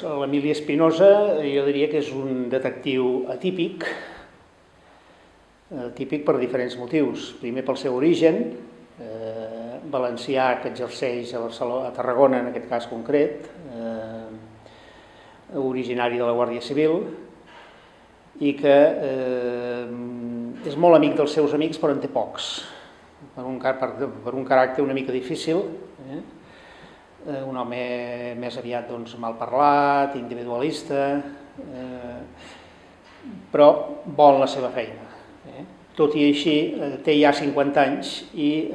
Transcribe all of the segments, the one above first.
l'Emili Espinosa jo diria que és un detectiu atípic, típic per diferents motius. Primer pel seu origen, valencià que exerceix a Barcelona, a Tarragona en aquest cas concret, originari de la Guàrdia Civil, i que és molt amic dels seus amics però en té pocs, per un caràcter una mica difícil, un home més aviat mal parlat, individualista, però vol la seva feina. Tot i així, té ja 50 anys i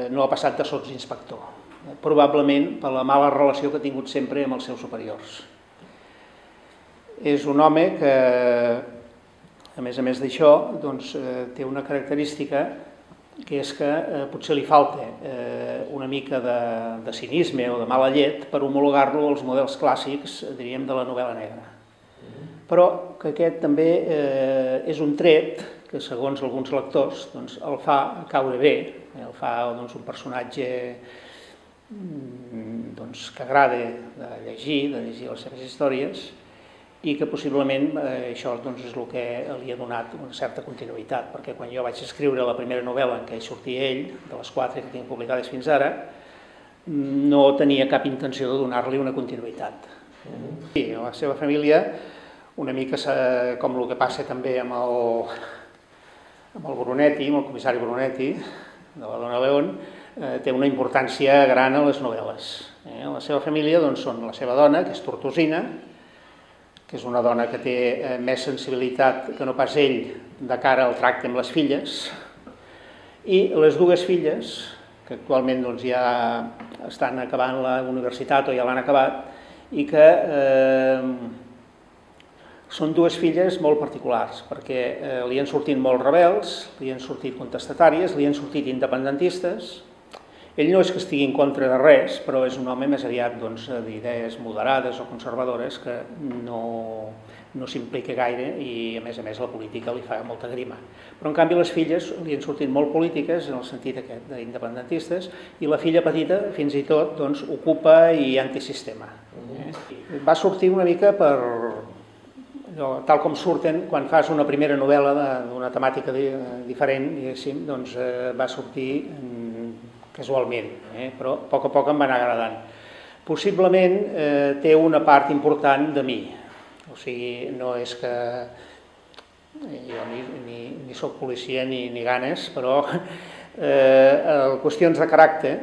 no ha passat de sotsinspector, probablement per la mala relació que ha tingut sempre amb els seus superiors. És un home que, a més d'això, té una característica que és que potser li falta una mica de cinisme o de mala llet per homologar-lo als models clàssics, diríem, de la novel·la negra. Però que aquest també és un tret que, segons alguns lectors, el fa caure bé, el fa un personatge que agrada de llegir les seves històries, i que possiblement això és el que li ha donat una certa continuïtat, perquè quan jo vaig escriure la primera novel·la en què hi sortia ell, de les 4 que tinc publicades fins ara, no tenia cap intenció de donar-li una continuïtat. I la seva família, una mica com el que passa també amb el Brunetti, amb el comissari Brunetti, de la Dona León, té una importància gran a les novel·les. La seva família són la seva dona, que és tortosina, que és una dona que té més sensibilitat que no pas ell de cara al tracte amb les filles, i les dues filles, que actualment ja estan acabant la universitat o ja l'han acabat, i que són dues filles molt particulars, perquè li han sortit molt rebels, li han sortit contestatàries, li han sortit independentistes. Ell no és que estigui en contra de res, però és un home més aviat d'idees moderades o conservadores que no s'implica gaire i, a més, la política li fa molta grima. Però, en canvi, les filles li han sortit molt polítiques, en el sentit aquest d'independentistes, i la filla petita, fins i tot, ocupa i antisistema. Va sortir una mica per, tal com surten, quan fas una primera novel·la d'una temàtica diferent, diguéssim, va sortir casualment, però a poc em va anar agradant. Possiblement té una part important de mi, o sigui, no és que jo ni soc policia ni ganes, però qüestions de caràcter,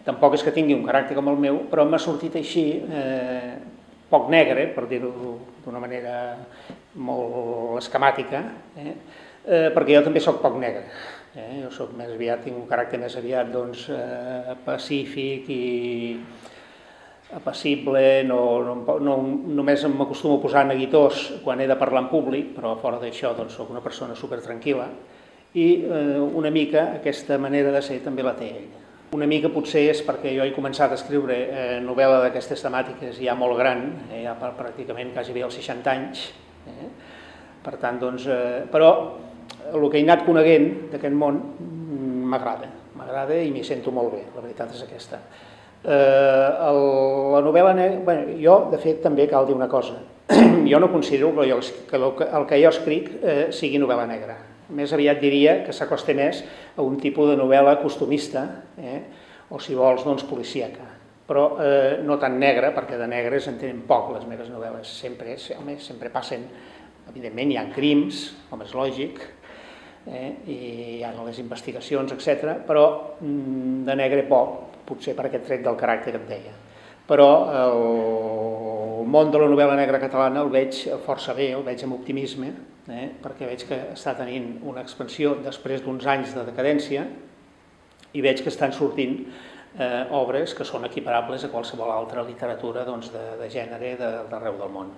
tampoc és que tingui un caràcter com el meu, però m'ha sortit així, poc negre, per dir-ho d'una manera molt esquemàtica, perquè jo també soc poc negre. Jo soc més aviat, tinc un caràcter més aviat pacífic i apassible, només m'acostumo a posar neguitós quan he de parlar en públic, però fora d'això soc una persona supertranquil·la, i una mica aquesta manera de ser també la té ell. Una mica potser és perquè jo he començat a escriure novel·la d'aquestes temàtiques ja molt gran, ja pràcticament quasi als 60 anys, per tant, però el que he anat coneguent d'aquest món m'agrada i m'hi sento molt bé, la veritat és aquesta. La novel·la negra, jo de fet també cal dir una cosa, jo no considero que el que jo escric sigui novel·la negra, més aviat diria que s'acosta més a un tipus de novel·la costumista, o si vols, policíaca, però no tan negra, perquè de negres en tenen poc les meves novel·les, sempre passen, evidentment hi ha crims, com és lògic, i hi ha les investigacions, etc., però de negre poc, potser per aquest tret del caràcter que et deia. Però el món de la novel·la negra catalana el veig força bé, el veig amb optimisme, perquè veig que està tenint una expansió després d'uns anys de decadència i veig que estan sortint obres que són equiparables a qualsevol altra literatura de gènere d'arreu del món.